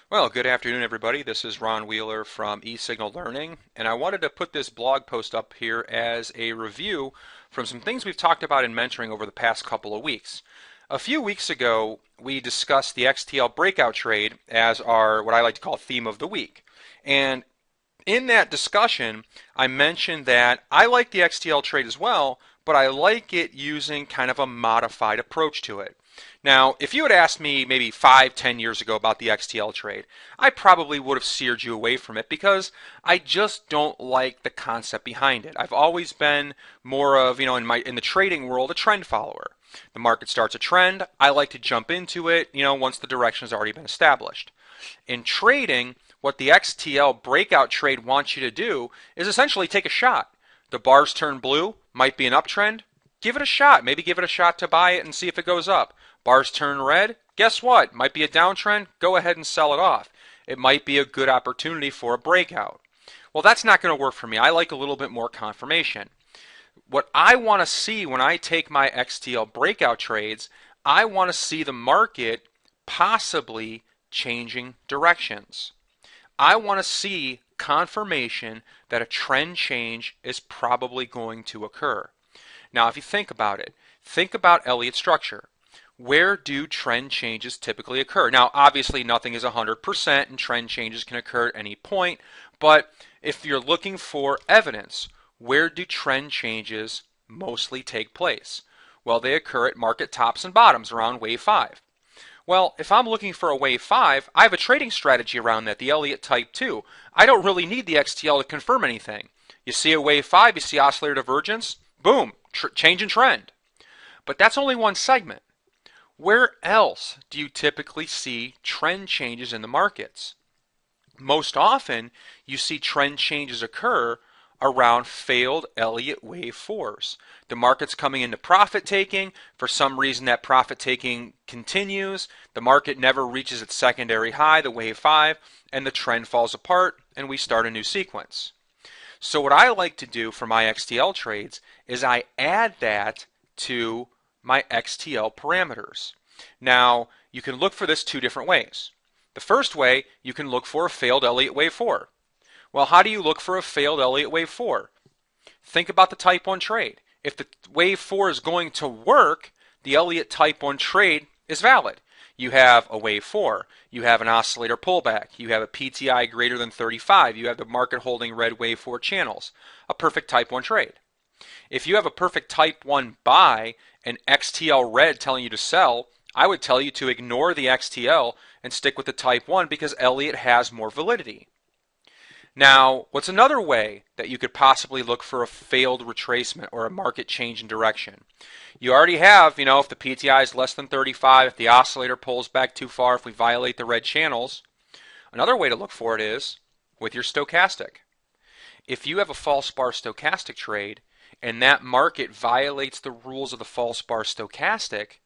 Well, good afternoon, everybody. This is Ron Wheeler from eSignal Learning, and I wanted to put this blog post up here as a review from some things we've talked about in mentoring over the past couple of weeks. A few weeks ago, we discussed the XTL Breakout trade as our, what I like to call, theme of the week. And in that discussion, I mentioned that I like the XTL trade as well, but I like it using kind of a modified approach to it. Now, if you had asked me maybe 5, 10 years ago about the XTL trade, I probably would have steered you away from it because I just don't like the concept behind it. I've always been more of, in the trading world, a trend follower. The market starts a trend, I like to jump into it, once the direction has already been established. In trading, what the XTL breakout trade wants you to do is essentially take a shot. The bars turn blue, might be an uptrend. Give it a shot. Maybe give it a shot to buy it and see if it goes up. Bars turn red. Guess what? Might be a downtrend. Go ahead and sell it off. It might be a good opportunity for a breakout. Well, that's not going to work for me. I like a little bit more confirmation. What I want to see when I take my XTL breakout trades, I want to see the market possibly changing directions. I want to see confirmation that a trend change is probably going to occur. Now, if you think about it, think about Elliott structure. Where do trend changes typically occur? Now, obviously, nothing is 100% and trend changes can occur at any point, but if you're looking for evidence, where do trend changes mostly take place? Well, they occur at market tops and bottoms around wave 5. Well, if I'm looking for a wave 5, I have a trading strategy around that, the Elliott type 2. I don't really need the XTL to confirm anything. You see a wave 5, you see oscillator divergence, boom, change in trend. But that's only one segment. Where else do you typically see trend changes in the markets? Most often, you see trend changes occur around failed Elliott wave 4s. The market's coming into profit taking. For some reason, that profit taking continues. The market never reaches its secondary high, the wave 5, and the trend falls apart, and we start a new sequence. So what I like to do for my XTL trades is I add that to my XTL parameters. Now, you can look for this two different ways. The first way, you can look for a failed Elliott wave 4. Well, how do you look for a failed Elliott wave 4? Think about the type 1 trade. If the wave 4 is going to work, the Elliott type 1 trade is valid. You have a wave 4, you have an oscillator pullback, you have a PTI greater than 35, you have the market holding red wave 4 channels. A perfect type 1 trade. If you have a perfect type 1 buy and XTL red telling you to sell, I would tell you to ignore the XTL and stick with the type 1 because Elliott has more validity. Now, what's another way that you could possibly look for a failed retracement or a market change in direction? You already have, if the PTI is less than 35, if the oscillator pulls back too far, if we violate the red channels. Another way to look for it is with your stochastic. If you have a false bar stochastic trade and that market violates the rules of the false bar stochastic,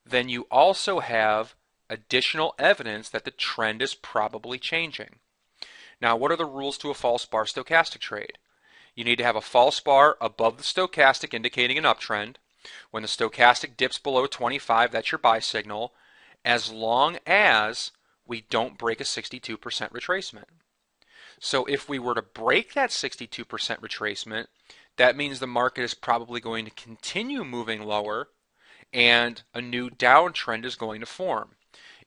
then you also have additional evidence that the trend is probably changing. Now, what are the rules to a false bar stochastic trade? You need to have a false bar above the stochastic indicating an uptrend. When the stochastic dips below 25, that's your buy signal, as long as we don't break a 62% retracement. So if we were to break that 62% retracement, that means the market is probably going to continue moving lower and a new downtrend is going to form.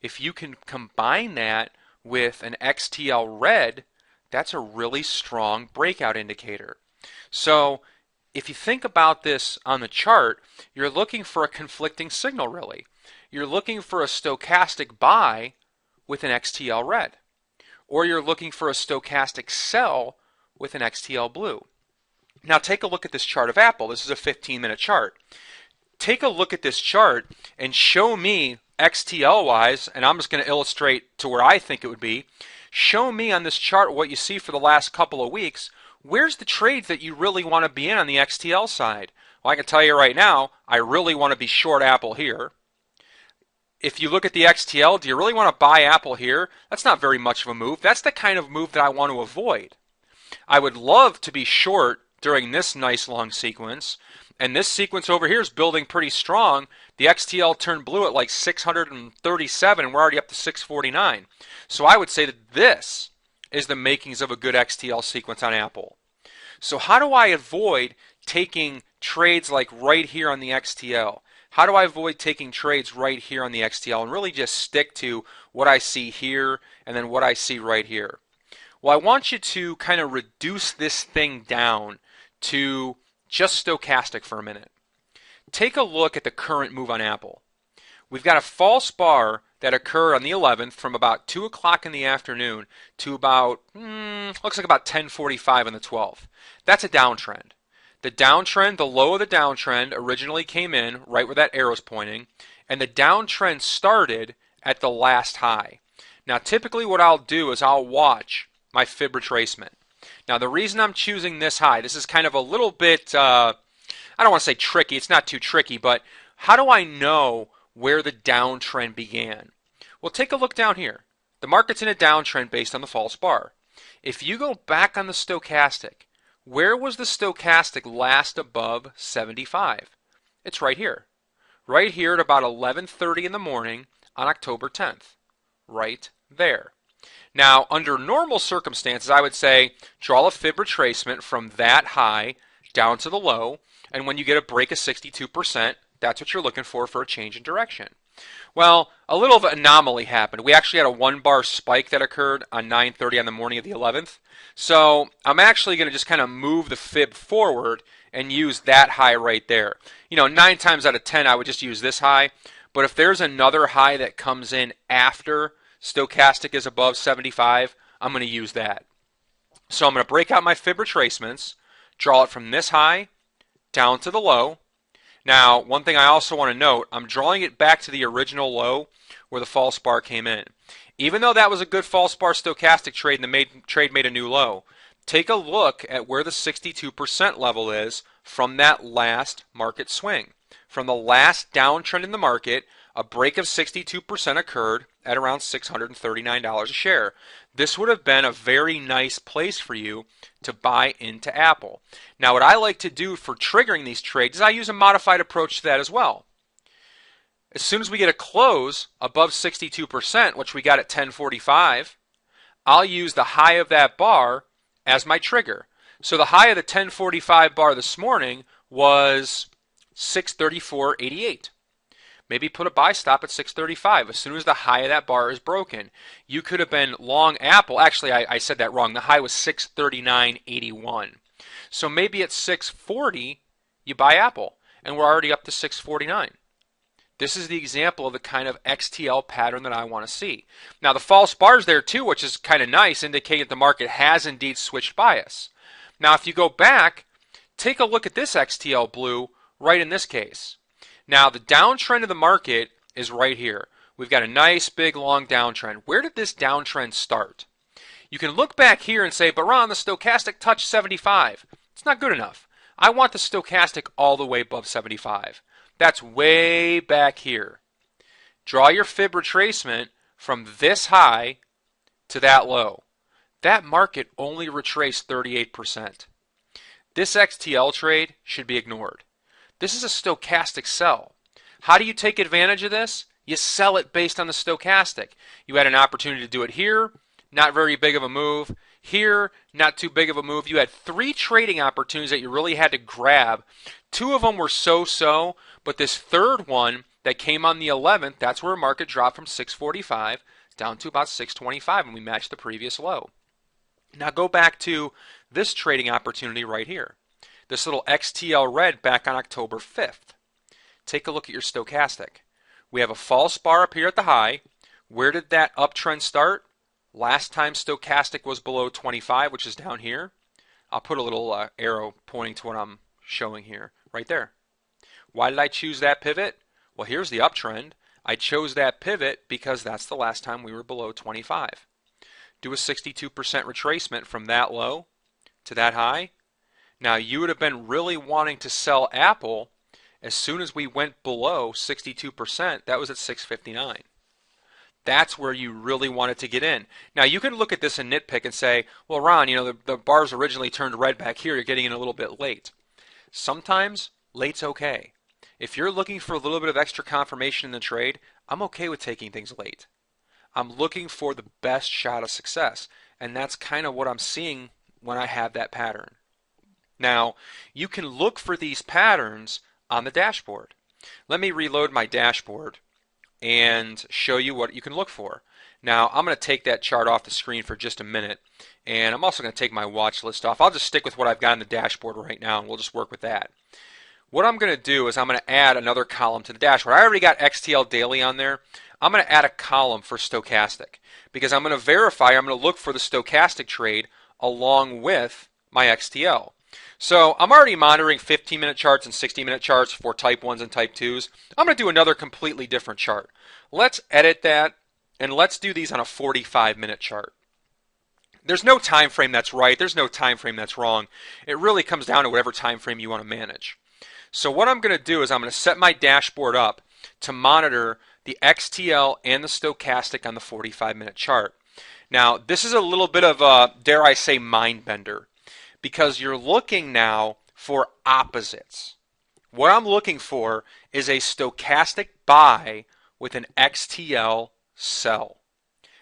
If you can combine that with an XTL red, that's a really strong breakout indicator. So if you think about this on the chart, you're looking for a conflicting signal really. You're looking for a stochastic buy with an XTL red, or you're looking for a stochastic sell with an XTL blue. Now take a look at this chart of Apple. This is a 15-minute chart. Take a look at this chart and show me XTL-wise, and I'm just going to illustrate to where I think it would be. Show me on this chart what you see for the last couple of weeks. Where's the trades that you really want to be in on the XTL side? Well, I can tell you right now, I really want to be short Apple here. If you look at the XTL, do you really want to buy Apple here? That's not very much of a move. That's the kind of move that I want to avoid. I would love to be short during this nice long sequence. And this sequence over here is building pretty strong. The XTL turned blue at like 637, and we're already up to 649. So I would say that this is the makings of a good XTL sequence on Apple. So how do I avoid taking trades like right here on the XTL? How do I avoid taking trades right here on the XTL and really just stick to what I see here and then what I see right here? Well, I want you to kind of reduce this thing down to just stochastic for a minute. Take a look at the current move on Apple. We've got a false bar that occurred on the 11th from about 2 o'clock in the afternoon to about, looks like about 10:45 on the 12th. That's a downtrend. The downtrend, the low of the downtrend originally came in right where that arrow's pointing, and the downtrend started at the last high. Now typically what I'll do is I'll watch my fib retracement. Now the reason I'm choosing this high, this is kind of a little bit, I don't want to say tricky, it's not too tricky, but how do I know where the downtrend began? Well, take a look down here. The market's in a downtrend based on the false bar. If you go back on the stochastic, where was the stochastic last above 75? It's right here. Right here at about 11:30 in the morning on October 10th. Right there. Now, under normal circumstances, I would say draw a fib retracement from that high down to the low, and when you get a break of 62%, that's what you're looking for a change in direction. Well, a little of an anomaly happened. We actually had a 1-bar spike that occurred on 9:30 on the morning of the 11th. So I'm actually going to just kind of move the fib forward and use that high right there. 9 times out of 10 I would just use this high. But if there's another high that comes in after stochastic is above 75, I'm going to use that. So I'm going to break out my fib retracements, draw it from this high down to the low. Now, one thing I also want to note, I'm drawing it back to the original low where the false bar came in. Even though that was a good false bar stochastic trade and the trade made a new low, take a look at where the 62% level is from that last market swing. From the last downtrend in the market, a break of 62% occurred at around $639 a share. This would have been a very nice place for you to buy into Apple. Now, what I like to do for triggering these trades is I use a modified approach to that as well. As soon as we get a close above 62%, which we got at 10:45, I'll use the high of that bar as my trigger. So the high of the 10:45 bar this morning was 634.88. Maybe put a buy stop at 635 as soon as the high of that bar is broken. You could have been long Apple. Actually, I said that wrong. The high was 639.81. So maybe at 640, you buy Apple, and we're already up to 649. This is the example of the kind of XTL pattern that I want to see. Now, the false bars there too, which is kind of nice, indicate that the market has indeed switched bias. Now, if you go back, take a look at this XTL blue right in this case. Now, the downtrend of the market is right here. We've got a nice big long downtrend. Where did this downtrend start? You can look back here and say, but Ron, the stochastic touched 75. It's not good enough. I want the stochastic all the way above 75. That's way back here. Draw your fib retracement from this high to that low. That market only retraced 38%. This XTL trade should be ignored. This is a stochastic sell. How do you take advantage of this? You sell it based on the stochastic. You had an opportunity to do it here, not very big of a move. Here, not too big of a move. You had 3 trading opportunities that you really had to grab. 2 of them were so-so, but this third one that came on the 11th, that's where a market dropped from 645 down to about 625, and we matched the previous low. Now go back to this trading opportunity right here. This little XTL red back on October 5th. Take a look at your stochastic. We have a false bar up here at the high. Where did that uptrend start? Last time stochastic was below 25, which is down here. I'll put a little arrow pointing to what I'm showing here, right there. Why did I choose that pivot? Well, here's the uptrend. I chose that pivot because that's the last time we were below 25. Do a 62% retracement from that low to that high. Now, you would have been really wanting to sell Apple as soon as we went below 62%. That was at 659. That's where you really want it to get in. Now you can look at this and nitpick and say, well, Ron, the bars originally turned red back here. You're getting in a little bit late. Sometimes late's okay. If you're looking for a little bit of extra confirmation in the trade, I'm okay with taking things late. I'm looking for the best shot of success, and that's kind of what I'm seeing when I have that pattern. Now, you can look for these patterns on the dashboard. Let me reload my dashboard and show you what you can look for. Now, I'm going to take that chart off the screen for just a minute, and I'm also going to take my watch list off. I'll just stick with what I've got on the dashboard right now, and we'll just work with that. What I'm going to do is I'm going to add another column to the dashboard. I already got XTL Daily on there. I'm going to add a column for stochastic because I'm going to verify, I'm going to look for the stochastic trade along with my XTL. So I'm already monitoring 15-minute charts and 60-minute charts for type 1s and type 2s. I'm going to do another completely different chart. Let's edit that and let's do these on a 45-minute chart. There's no time frame that's right. There's no time frame that's wrong. It really comes down to whatever time frame you want to manage. So what I'm going to do is I'm going to set my dashboard up to monitor the XTL and the stochastic on the 45-minute chart. Now, this is a little bit of a, dare I say, mind bender, because you're looking now for opposites. What I'm looking for is a stochastic buy with an XTL sell.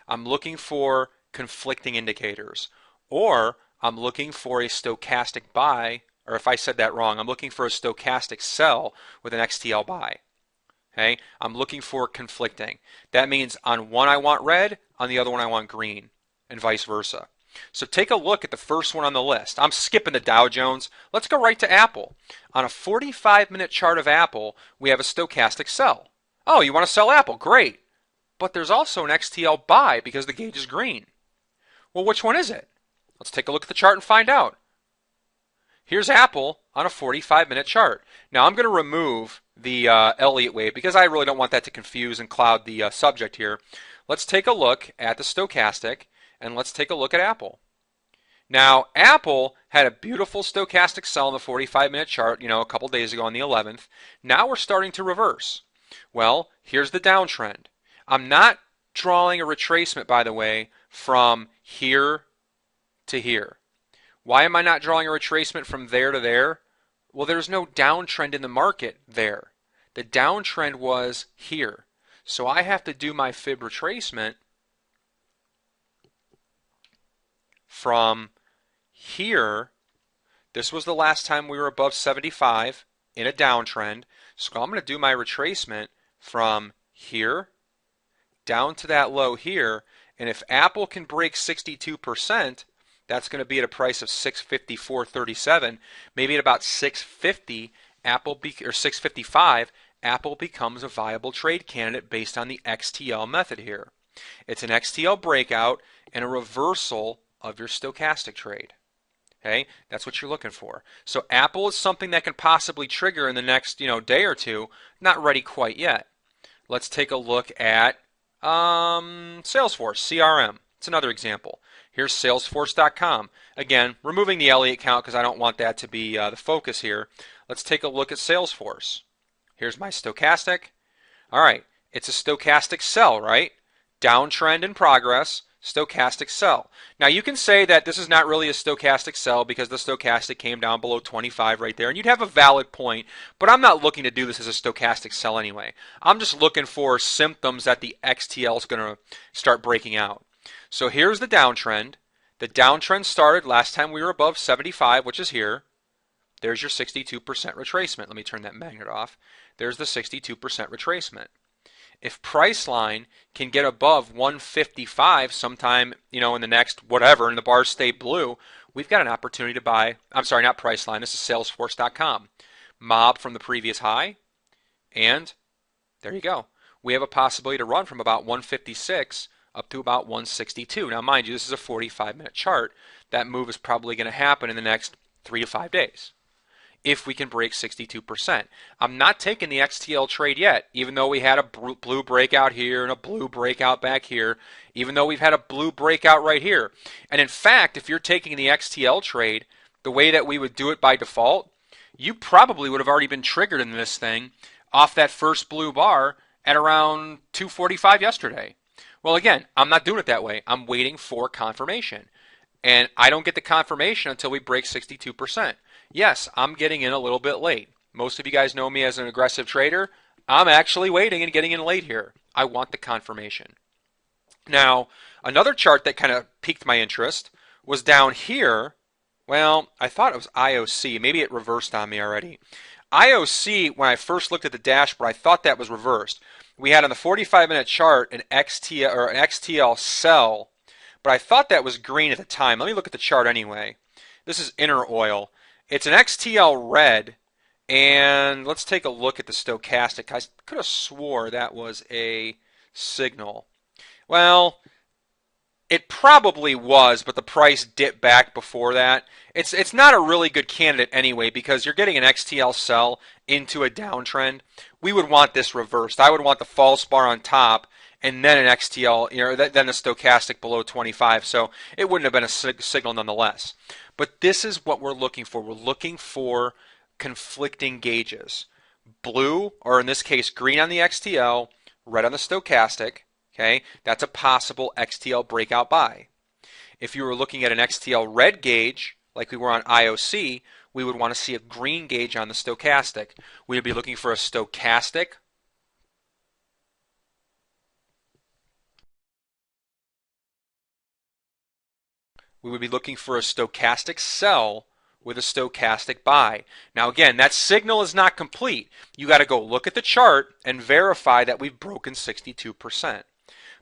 I'm looking for conflicting indicators, or I'm looking for a stochastic buy, or if I said that wrong, I'm looking for a stochastic sell with an XTL buy. Okay, I'm looking for conflicting. That means on one I want red, on the other one I want green, and vice versa. So take a look at the first one on the list. I'm skipping the Dow Jones. Let's go right to Apple. On a 45-minute chart of Apple, we have a stochastic sell. Oh, you want to sell Apple? Great. But there's also an XTL buy because the gauge is green. Well, which one is it? Let's take a look at the chart and find out. Here's Apple on a 45-minute chart. Now I'm going to remove the Elliott wave because I really don't want that to confuse and cloud the subject here. Let's take a look at the stochastic and let's take a look at Apple. Now Apple had a beautiful stochastic sell in the 45-minute chart, a couple days ago on the 11th. Now we're starting to reverse. Well, here's the downtrend. I'm not drawing a retracement, by the way, from here to here. Why am I not drawing a retracement from there to there? Well, there's no downtrend in the market there. The downtrend was here. So I have to do my fib retracement from here. This was the last time we were above 75 in a downtrend. So I'm going to do my retracement from here down to that low here. And if Apple can break 62%, that's going to be at a price of $654.37. Maybe at about $650, or $655, Apple becomes a viable trade candidate based on the XTL method here. It's an XTL breakout and a reversal of your stochastic trade. Okay, that's what you're looking for. So Apple is something that can possibly trigger in the next day or two. Not ready quite yet. Let's take a look at Salesforce CRM. It's another example. Here's Salesforce.com. Again, removing the Elliott count because I don't want that to be the focus here. Let's take a look at Salesforce. Here's my stochastic. All right, it's a stochastic sell, right? Downtrend in progress, stochastic sell. Now you can say that this is not really a stochastic sell because the stochastic came down below 25 right there, and you'd have a valid point, but I'm not looking to do this as a stochastic sell anyway. I'm just looking for symptoms that the XTL is going to start breaking out. So here's the downtrend. The downtrend started last time we were above 75, which is here. There's your 62% retracement. Let me turn that magnet off. There's the 62% retracement. If Priceline can get above 155 sometime, in the next whatever, and the bars stay blue, we've got an opportunity to buy. I'm sorry, not Priceline. This is Salesforce.com. Mob from the previous high, and there you go. We have a possibility to run from about 156 up to about 162. Now, mind you, this is a 45-minute chart. That move is probably going to happen in the next 3 to 5 days if we can break 62%. I'm not taking the XTL trade yet, even though we had a blue breakout here and a blue breakout back here, even though we've had a blue breakout right here. And in fact, if you're taking the XTL trade the way that we would do it by default, you probably would have already been triggered in this thing off that first blue bar at around 245 yesterday. Well, again, I'm not doing it that way. I'm waiting for confirmation. And I don't get the confirmation until we break 62%. Yes, I'm getting in a little bit late. Most of you guys know me as an aggressive trader. I'm actually waiting and getting in late here. I want the confirmation. Now, another chart that kind of piqued my interest was down here. Well, I thought it was IOC. Maybe it reversed on me already. IOC, when I first looked at the dashboard, I thought that was reversed. We had on the 45-minute chart an XTL sell, but I thought that was green at the time. Let me look at the chart anyway. This is inner oil. It's an XTL red, and let's take a look at the stochastic. I could have swore that was a signal. Well, it probably was, but the price dipped back before that. It's not a really good candidate anyway because you're getting an XTL sell into a downtrend. We would want this reversed. I would want the false bar on top and then an XTL, then a stochastic below 25. So it wouldn't have been a signal nonetheless. But this is what we're looking for. We're looking for conflicting gauges. Blue, or in this case green on the XTL, red on the stochastic. Okay, that's a possible XTL breakout buy. If you were looking at an XTL red gauge, like we were on IOC, we would want to see a green gauge on the stochastic. We would be looking for a stochastic. We would be looking for a stochastic sell with a stochastic buy. Now again, that signal is not complete. You got to go look at the chart and verify that we've broken 62%.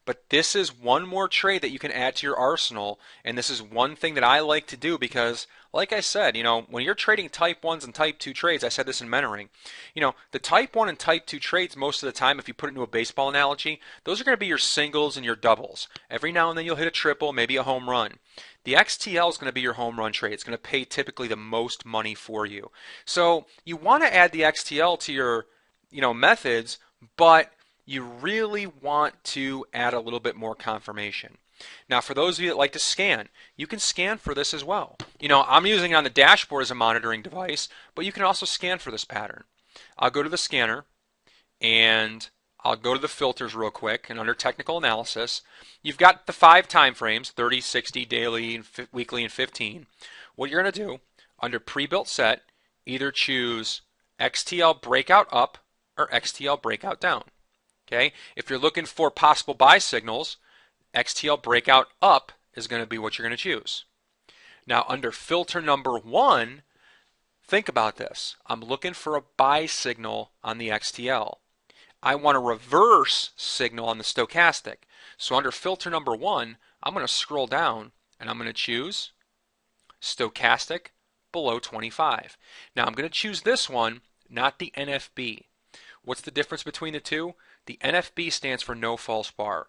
But this is one more trade that you can add to your arsenal, and this is one thing that I like to do because, like I said, when you're trading type 1s and type 2 trades, I said this in mentoring, the type 1 and type 2 trades most of the time, if you put it into a baseball analogy, those are going to be your singles and your doubles. Every now and then you'll hit a triple, maybe a home run. The XTL is going to be your home run trade. It's going to pay typically the most money for you. So you want to add the XTL to your methods, but you really want to add a little bit more confirmation. Now, for those of you that like to scan, you can scan for this as well. I'm using it on the dashboard as a monitoring device, but you can also scan for this pattern. I'll go to the scanner, and I'll go to the filters real quick, and under technical analysis, you've got the 5 time frames, 30, 60, daily, weekly, and 15. What you're going to do, under pre-built set, either choose XTL breakout up or XTL breakout down. Okay, if you're looking for possible buy signals, XTL breakout up is going to be what you're going to choose. Now, under filter number 1, think about this. I'm looking for a buy signal on the XTL. I want a reverse signal on the stochastic. So under filter number 1, I'm going to scroll down and I'm going to choose stochastic below 25. Now, I'm going to choose this one, not the NFB. What's the difference between the two? The NFB stands for no false bar.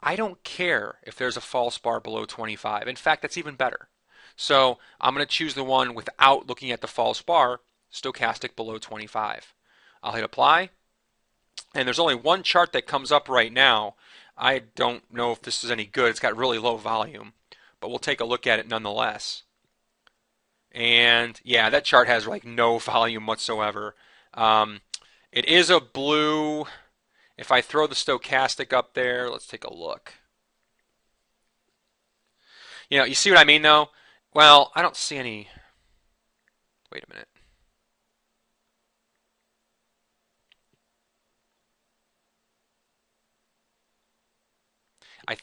I don't care if there's a false bar below 25. In fact, that's even better. So I'm going to choose the one without looking at the false bar, stochastic below 25. I'll hit apply. And there's only one chart that comes up right now. I don't know if this is any good. It's got really low volume, but we'll take a look at it nonetheless. And yeah, that chart has like no volume whatsoever. It is a blue. If I throw the stochastic up there, let's take a look. You see what I mean though? Well, I don't see any. Wait a minute. I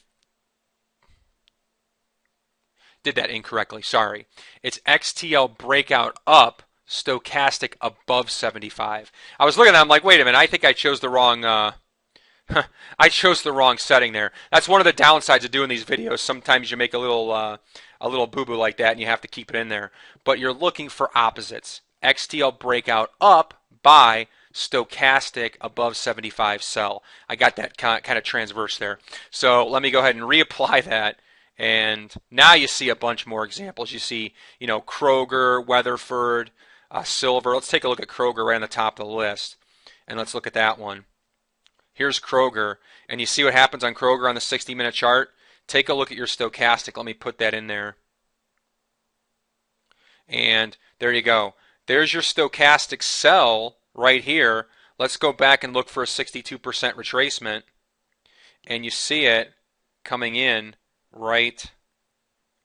did that incorrectly. Sorry. It's XTL breakout up, stochastic above 75. I was looking at that, I'm like, wait a minute, I think I chose the wrong I chose the wrong setting there. That's one of the downsides of doing these videos. Sometimes you make a little boo-boo like that and you have to keep it in there. But you're looking for opposites. XTL breakout up by stochastic above 75 sell. I got that kind of transverse there. So let me go ahead and reapply that. And now you see a bunch more examples. You see, Kroger, Weatherford, Silver. Let's take a look at Kroger right on the top of the list. And let's look at that one. Here's Kroger, and you see what happens on Kroger on the 60-minute chart? Take a look at your stochastic. Let me put that in there. And there you go. There's your stochastic sell right here. Let's go back and look for a 62% retracement. and you see it coming in right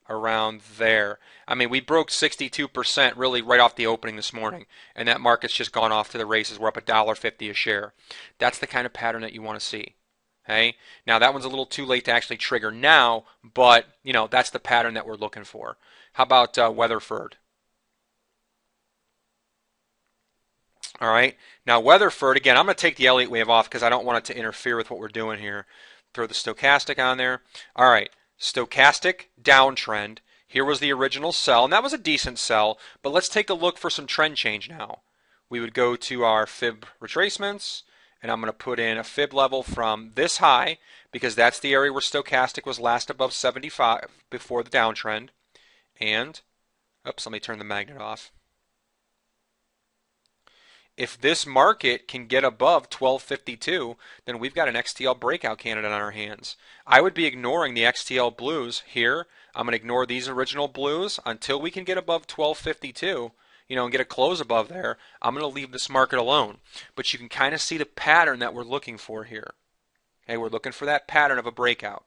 around there. I mean, we broke 62% really right off the opening this morning, and that market's just gone off to the races. We're up $1.50 a share. That's the kind of pattern that you want to see. Okay? Now, that one's a little too late to actually trigger now, but, you know, that's the pattern that we're looking for. How about Weatherford? All right. Now, Weatherford, again, I'm going to take the Elliott wave off because I don't want it to interfere with what we're doing here. Throw the stochastic on there. All right. Stochastic downtrend. Here was the original sell, and that was a decent sell, but let's take a look for some trend change now. We would go to our fib retracements, and I'm going to put in a fib level from this high because that's the area where stochastic was last above 75 before the downtrend. And, oops, let me turn the magnet off. If this market can get above 1252, then we've got an XTL breakout candidate on our hands. I would be ignoring the XTL blues here. I'm going to ignore these original blues until we can get above 1252, you know, and get a close above there. I'm going to leave this market alone. But you can kind of see the pattern that we're looking for here. Okay, we're looking for that pattern of a breakout.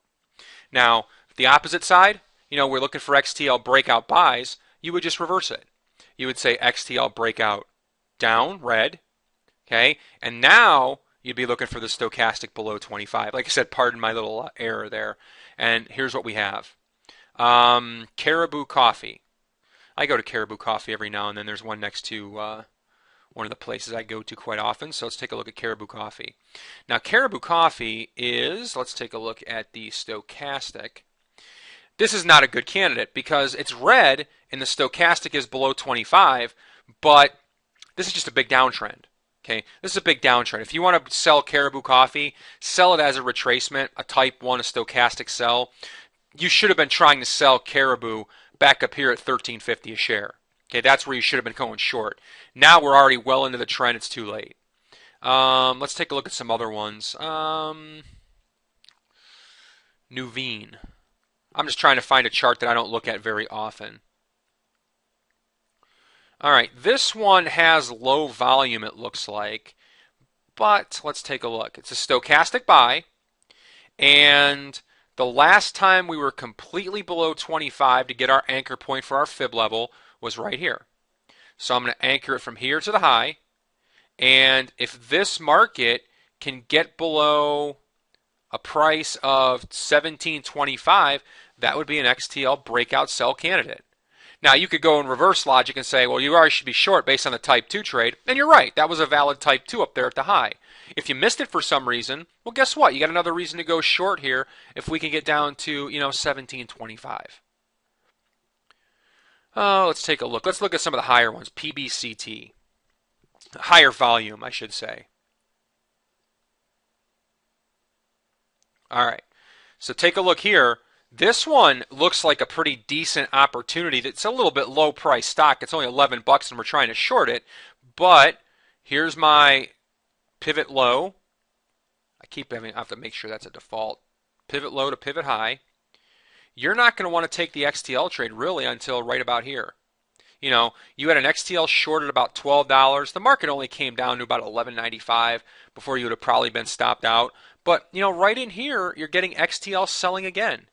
Now, the opposite side, you know, we're looking for XTL breakout buys. You would just reverse it. You would say XTL breakout down, red, okay, and now you'd be looking for the stochastic below 25. Like I said, pardon my little error there. And here's what we have. Caribou Coffee. I go to Caribou Coffee every now and then. There's one next to one of the places I go to quite often. So let's take a look at Caribou Coffee. Now, Caribou Coffee is, let's take a look at the stochastic. This is not a good candidate because it's red and the stochastic is below 25, but this is just a big downtrend. Okay, this is a big downtrend. If you want to sell Caribou Coffee, sell it as a retracement, a type 1, a stochastic sell. You should have been trying to sell Caribou back up here at $13.50 a share. Okay, that's where you should have been going short. Now we're already well into the trend. It's too late. Let's take a look at some other ones. Nuveen. I'm just trying to find a chart that I don't look at very often. All right, this one has low volume, it looks like, but let's take a look. It's a stochastic buy, and the last time we were completely below 25 to get our anchor point for our fib level was right here. So I'm going to anchor it from here to the high, and if this market can get below a price of 17.25, that would be an XTL breakout sell candidate. Now, you could go in reverse logic and say, well, you already should be short based on the type 2 trade. And you're right. That was a valid type 2 up there at the high. If you missed it for some reason, well, guess what? You got another reason to go short here if we can get down to, 17.25. Oh, let's take a look. Let's look at some of the higher ones. PBCT. Higher volume, I should say. All right. So take a look here. This one looks like a pretty decent opportunity. It's a little bit low price stock. It's only $11 and we're trying to short it. But here's my pivot low. I have to make sure that's a default. Pivot low to pivot high. You're not going to want to take the XTL trade really until right about here. You know, you had an XTL short at about $12. The market only came down to about $11.95 before you would have probably been stopped out. But, right in here, you're getting XTL selling again.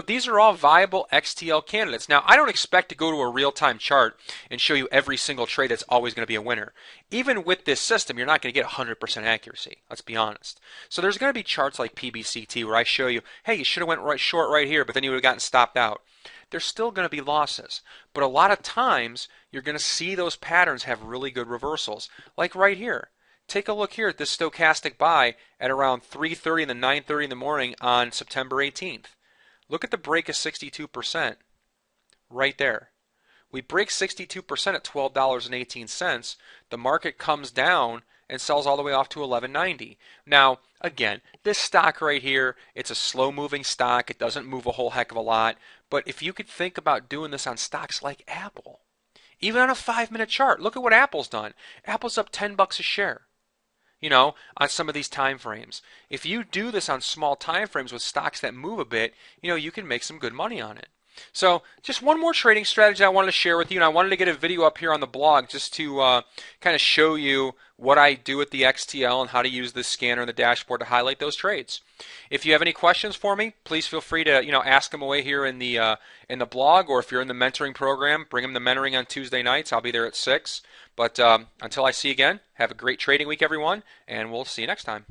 These are all viable XTL candidates. Now, I don't expect to go to a real-time chart and show you every single trade that's always going to be a winner. Even with this system, you're not going to get 100% accuracy. Let's be honest. So there's going to be charts like PBCT where I show you, hey, you should have went short right here, but then you would have gotten stopped out. There's still going to be losses. But a lot of times, you're going to see those patterns have really good reversals. Like right here. Take a look here at this stochastic buy at around 3:30 and then 9:30 in the morning on September 18th. Look at the break of 62% right there. We break 62% at $12.18. The market comes down and sells all the way off to $11.90. Now, again, this stock right here, it's a slow-moving stock. It doesn't move a whole heck of a lot. But if you could think about doing this on stocks like Apple, even on a 5-minute chart, look at what Apple's done. Apple's up $10 a share. On some of these time frames. If you do this on small time frames with stocks that move a bit, you can make some good money on it. So just one more trading strategy I wanted to share with you, and I wanted to get a video up here on the blog just to kind of show you what I do with the XTL and how to use this scanner in the dashboard to highlight those trades. If you have any questions for me, please feel free to ask them away here in the blog, or if you're in the mentoring program, bring them to mentoring on Tuesday nights. I'll be there at 6. But until I see you again, have a great trading week, everyone, and we'll see you next time.